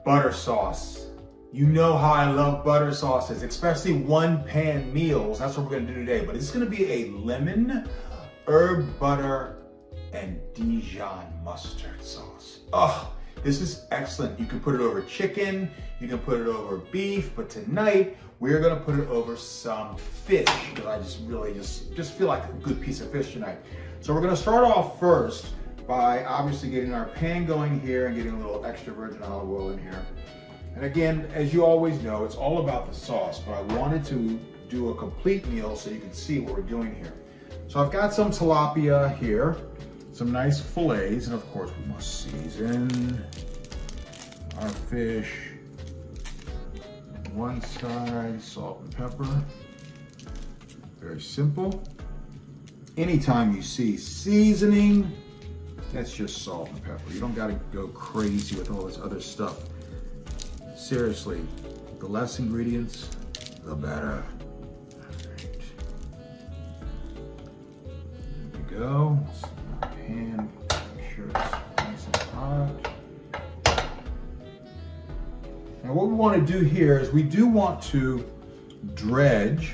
butter sauce. You know how I love butter sauces, especially one pan meals. That's what we're gonna do today. But it's gonna be a lemon, herb butter, and Dijon mustard sauce. Oh, this is excellent. You can put it over chicken, you can put it over beef, but tonight we're gonna put it over some fish because I just really just feel like a good piece of fish tonight. So we're gonna start off first by obviously getting our pan going here and getting a little extra virgin olive oil in here. And again, as you always know, it's all about the sauce, but I wanted to do a complete meal so you can see what we're doing here. So I've got some tilapia here, some nice fillets, and of course we must season our fish. One side, salt and pepper. Very simple. Anytime you see seasoning, that's just salt and pepper. You don't gotta go crazy with all this other stuff. Seriously, the less ingredients, the better. All right. There we go. Pan, make sure it's nice and hot. Now what we want to do here is we do want to dredge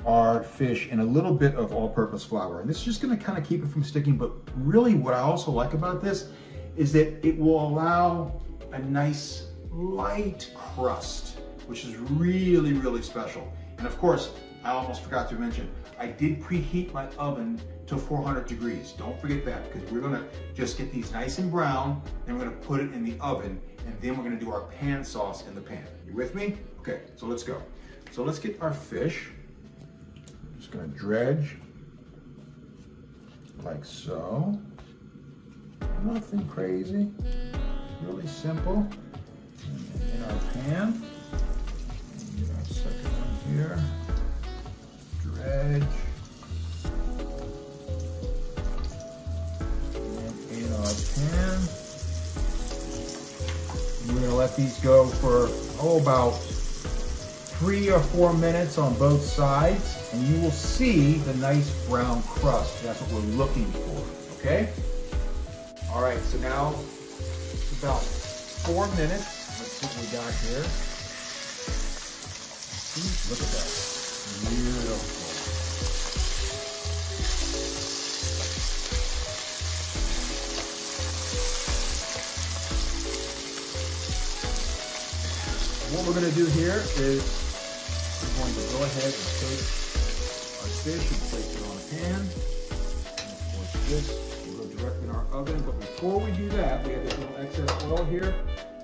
our fish in a little bit of all-purpose flour. And this is just going to kind of keep it from sticking, but really what I also like about this is that it will allow a nice light crust, which is really, really special. And of course, I almost forgot to mention, I did preheat my oven to 400 degrees. Don't forget that, because we're gonna just get these nice and brown, and we're gonna put it in the oven, and then we're gonna do our pan sauce in the pan. You with me? Okay, so let's go. So let's get our fish. Just gonna dredge, like so. Nothing crazy, really simple. And in our pan, get our second one here. Dredge. And in our pan. We're gonna let these go for, about 3 or 4 minutes on both sides, and you will see the nice brown crust. That's what we're looking for, okay? All right, so now it's about 4 minutes. Let's see what we got here. Look at that. Beautiful. What we're going to do here is we're going to go ahead and take our fish and place it on a pan. And of course this will go directly in our oven. But before we do that, we have this little excess oil here.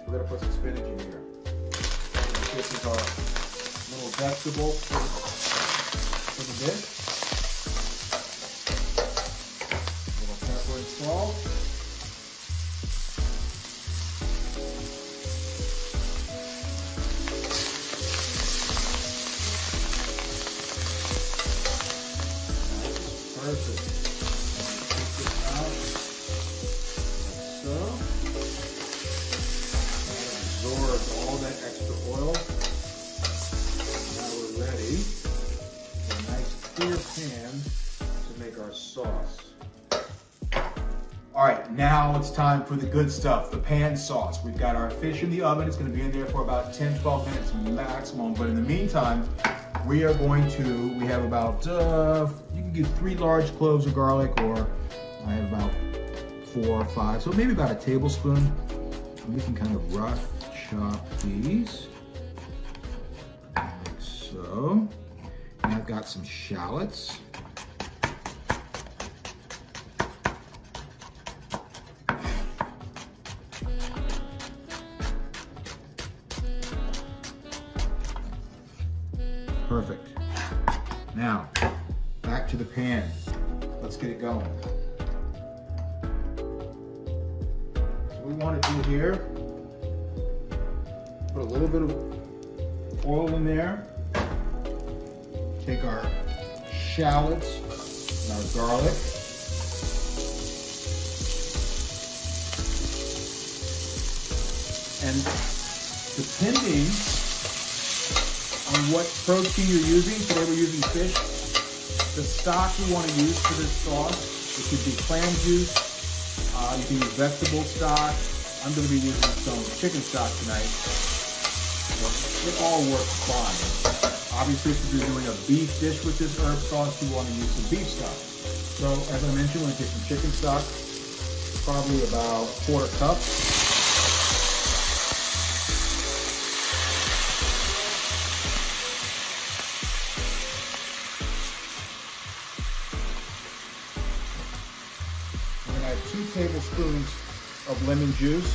We're going to put some spinach in here. This is our little vegetable for the dish. A little pepper and salt. Perfect. Take this out like so. That absorbs all that extra oil. Now we're ready for a nice clear pan to make our sauce. All right, now it's time for the good stuff, the pan sauce. We've got our fish in the oven. It's going to be in there for about 10, 12 minutes maximum. But in the meantime, we are going to, we have about, you can use 3 large cloves of garlic, or I have about 4 or 5, so maybe about a tablespoon. And we can kind of rough chop these, like so. And I've got some shallots. Perfect. Now, back to the pan. Let's get it going. What we want to do here, put a little bit of oil in there. Take our shallots and our garlic. And depending on what protein you're using, today we're using fish, the stock you want to use for this sauce, it could be clam juice, you can use vegetable stock. I'm going to be using some chicken stock tonight. It all works fine. Obviously, if you're doing a beef dish with this herb sauce, you want to use some beef stock. So, as I mentioned, we're going to take some chicken stock, probably about a quarter cup. We're going to add 2 tablespoons of lemon juice.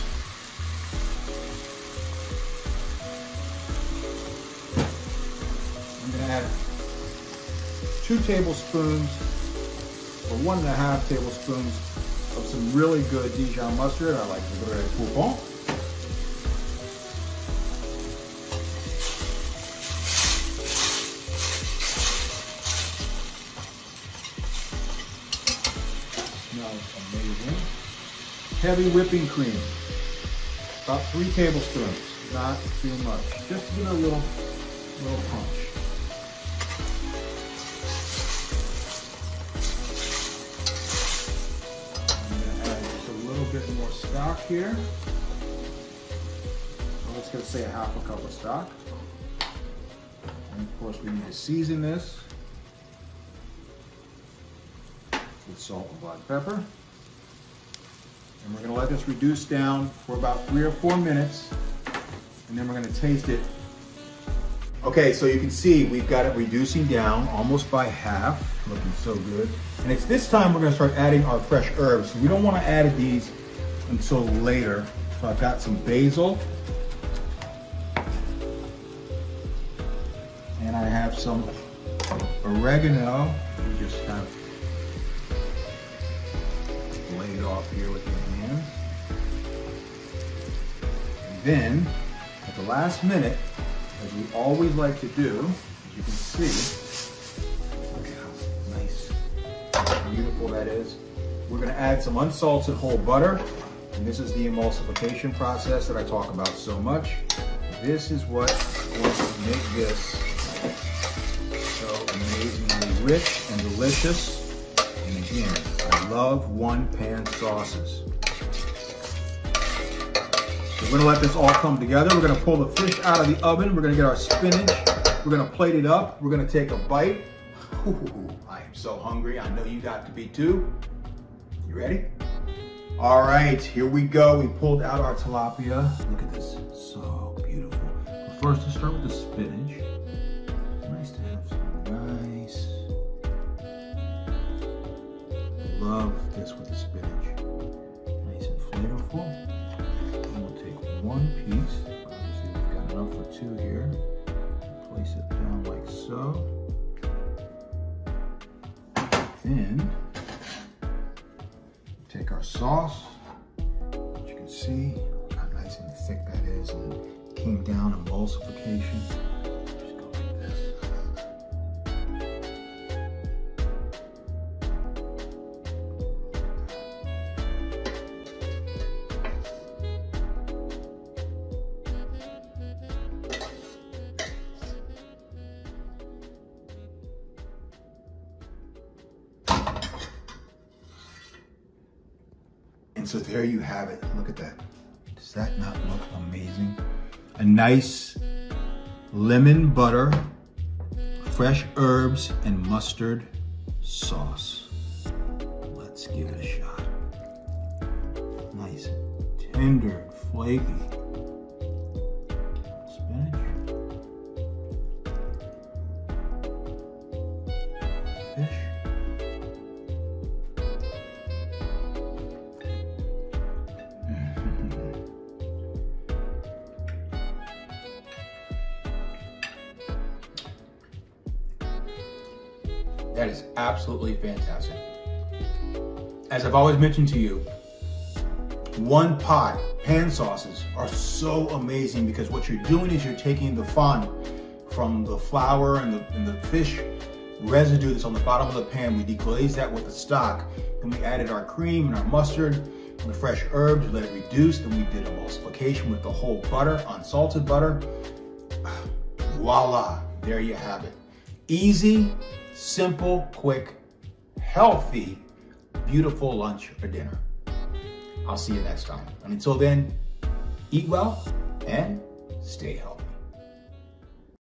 I'm going to add 2 tablespoons or 1.5 tablespoons of some really good Dijon mustard. I like the dredge poupon. Smells amazing. Heavy whipping cream, about 3 tablespoons, not too much, just to give it a little punch. Bit more stock here. I'm just going to say a 1/2 cup of stock. And of course, we need to season this with salt and black pepper. And we're going to let this reduce down for about 3 or 4 minutes, and then we're going to taste it. Okay, so you can see we've got it reducing down almost by half, looking so good. And it's this time we're going to start adding our fresh herbs. So we don't want to add these until later. So I've got some basil, and I have some oregano. You just kind of lay it off here with your hands. And then, at the last minute, as we always like to do, as you can see, look at how nice and beautiful that is. We're going to add some unsalted whole butter. And this is the emulsification process that I talk about so much. This is what's going to make this so amazingly rich and delicious. And again, I love one-pan sauces. So we're gonna let this all come together. We're gonna pull the fish out of the oven. We're gonna get our spinach. We're gonna plate it up. We're gonna take a bite. Ooh, I am so hungry. I know you got to be too. You ready? All right, here we go. We pulled out our tilapia. Look at this, so beautiful. But first, let's start with the spinach. It's nice to have some nice. Love this with the spinach. Nice and flavorful. And we'll take 1 piece. Obviously, we've got enough for 2 here. Place it down like so. Then take our sauce. As you can see how nice and thick that is, and it came down emulsification. Just go like this. And so there you have it. Look at that. Does that not look amazing? A nice lemon butter, fresh herbs, and mustard sauce. Let's give it a shot. Nice, tender, flaky. Spinach. Fish. That is absolutely fantastic. As I've always mentioned to you, one pot pan sauces are so amazing because what you're doing is you're taking the fond from the flour and the fish residue that's on the bottom of the pan. We deglaze that with the stock. Then we added our cream and our mustard and the fresh herbs, let it reduce. Then we did emulsification with the whole butter, unsalted butter. Voila, there you have it. Easy, simple, quick, healthy, beautiful lunch or dinner. I'll see you next time. And until then, eat well and stay healthy.